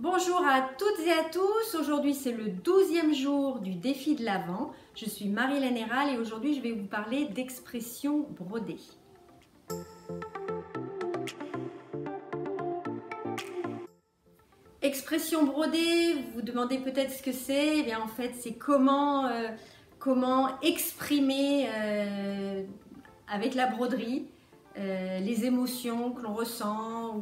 Bonjour à toutes et à tous, aujourd'hui c'est le 12e jour du défi de l'Avent. Je suis Marie-Hélène Héral et aujourd'hui je vais vous parler d'expression brodée. Expression brodée, vous vous demandez peut-être ce que c'est. Eh bien en fait c'est comment exprimer avec la broderie les émotions que l'on ressent.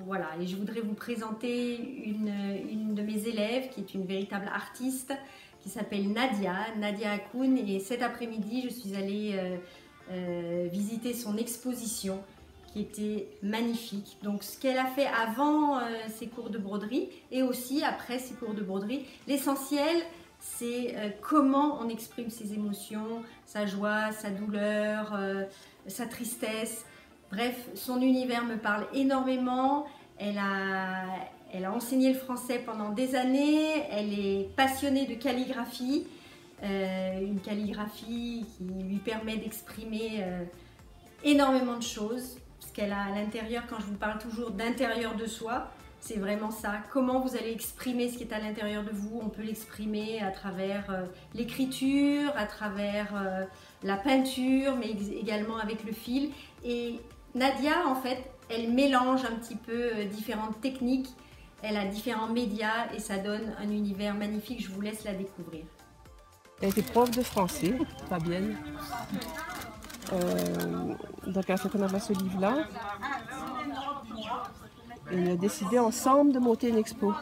Voilà. Et je voudrais vous présenter une de mes élèves qui est une véritable artiste qui s'appelle Nadia Akoun. Et cet après-midi je suis allée visiter son exposition qui était magnifique. Donc ce qu'elle a fait avant ses cours de broderie et aussi après ses cours de broderie, l'essentiel c'est comment on exprime ses émotions, sa joie, sa douleur, sa tristesse. Bref, son univers me parle énormément. Elle a enseigné le français pendant des années, elle est passionnée de calligraphie, une calligraphie qui lui permet d'exprimer énormément de choses. Ce qu'elle a à l'intérieur, quand je vous parle toujours d'intérieur de soi, c'est vraiment ça. Comment vous allez exprimer ce qui est à l'intérieur de vous. On peut l'exprimer à travers l'écriture, à travers la peinture, mais également avec le fil. Et Nadia, en fait, elle mélange un petit peu différentes techniques. Elle a différents médias et ça donne un univers magnifique. Je vous laisse la découvrir. Elle était prof de français, Fabienne. Donc elle a fait connaître ce livre-là. Et on a décidé ensemble de monter une expo.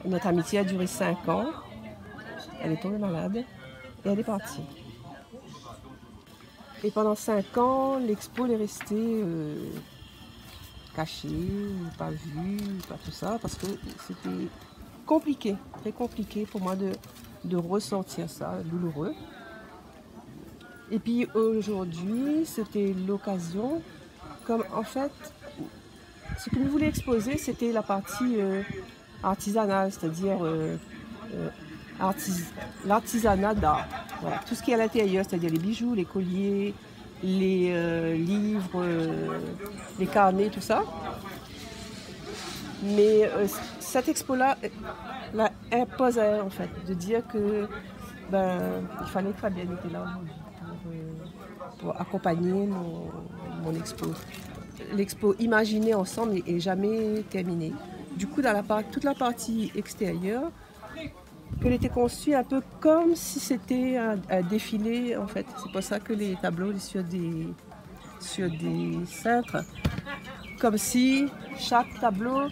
Notre amitié a duré 5 ans. Elle est tombée malade et elle est partie. Et pendant 5 ans, l'expo est restée cachée, pas vue, pas tout ça, parce que c'était compliqué, très compliqué pour moi de ressentir ça, douloureux. Et puis aujourd'hui, c'était l'occasion, comme en fait, ce que nous voulions exposer, c'était la partie artisanale, c'est-à-dire l'artisanat d'art. Voilà. Tout ce qui est à l'intérieur, c'est-à-dire les bijoux, les colliers, les livres, les carnets, tout ça. Mais cette expo-là impose à elle, en fait, de dire que il fallait que Fabienne était là aujourd'hui pour accompagner mon expo. L'expo imaginée ensemble n'est jamais terminée. Du coup, dans toute la partie extérieure, elle était conçue un peu comme si c'était un défilé, en fait. C'est pour ça que les tableaux sur des cintres, comme si chaque tableau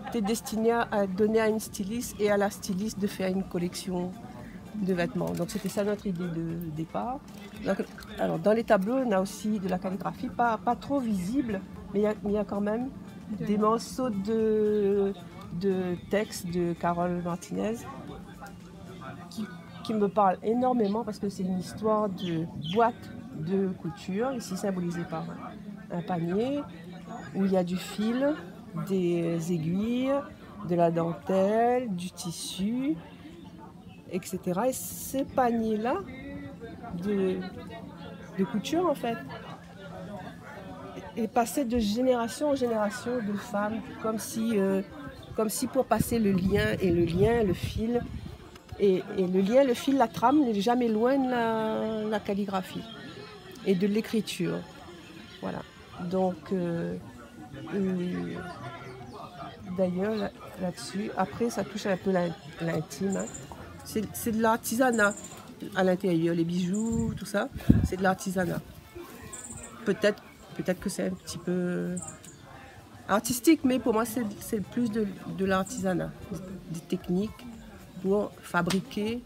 était destiné à donner à une styliste et à la styliste de faire une collection de vêtements. Donc c'était ça notre idée de départ. Donc, alors dans les tableaux, on a aussi de la calligraphie, pas trop visible, mais il y a quand même des morceaux de texte de Carole Martinez qui me parlent énormément parce que c'est une histoire de boîte de couture, ici symbolisée par un panier, où il y a du fil, des aiguilles, de la dentelle, du tissu, etc. Et ces paniers-là de couture, en fait, est passé de génération en génération de femmes, comme si pour passer le lien, et le lien, le fil, et le lien, le fil, la trame n'est jamais loin de la calligraphie et de l'écriture. Voilà. Donc, d'ailleurs, là-dessus, après, ça touche un peu l'intime. Hein. C'est de l'artisanat à l'intérieur, les bijoux, tout ça, c'est de l'artisanat. Peut-être que c'est un petit peu artistique, mais pour moi, c'est plus de l'artisanat, des techniques pour fabriquer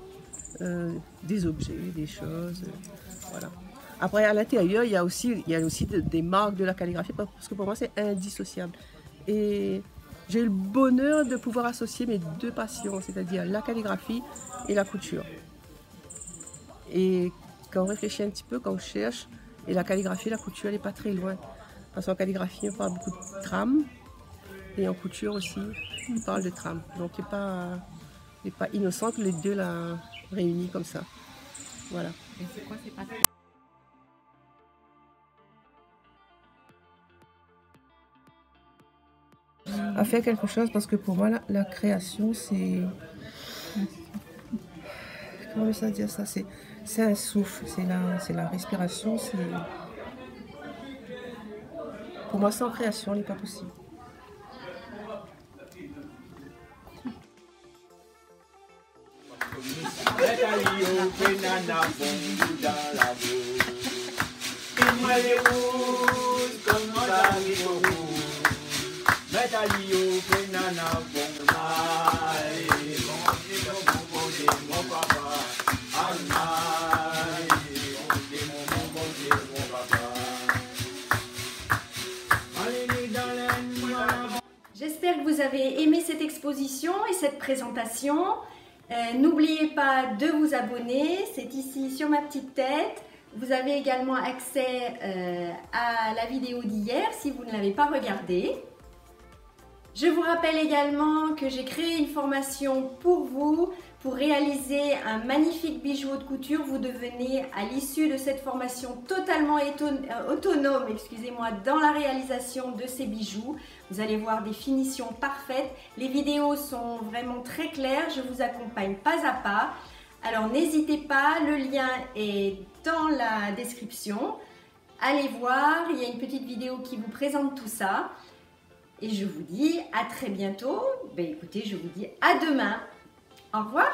des objets, des choses. Voilà. Après, à l'intérieur, il y a aussi des marques de la calligraphie, parce que pour moi, c'est indissociable. Et j'ai eu le bonheur de pouvoir associer mes deux passions, c'est-à-dire la calligraphie et la couture. Et quand on réfléchit un petit peu, quand on cherche, et la calligraphie, la couture, elle n'est pas très loin. Parce qu'en calligraphie, on parle beaucoup de trame, et en couture aussi, on parle de trame. Donc, il n'est pas innocent que les deux la réunissent comme ça. Voilà. Et c'est quoi ces passions? à faire quelque chose parce que pour moi, la création, c'est... Comment ça dire ça? C'est un souffle, c'est la respiration. Pour moi, sans création, il n'est pas possible. J'espère que vous avez aimé cette exposition et cette présentation. N'oubliez pas de vous abonner, c'est ici sur ma petite tête. Vous avez également accès à la vidéo d'hier si vous ne l'avez pas regardée. Je vous rappelle également que j'ai créé une formation pour vous pour réaliser un magnifique bijou haute couture. Vous devenez à l'issue de cette formation totalement autonome, excusez-moi, dans la réalisation de ces bijoux. Vous allez voir des finitions parfaites. Les vidéos sont vraiment très claires. Je vous accompagne pas à pas. Alors n'hésitez pas, le lien est dans la description. Allez voir, il y a une petite vidéo qui vous présente tout ça. Et je vous dis à très bientôt. Ben écoutez, je vous dis à demain. Au revoir.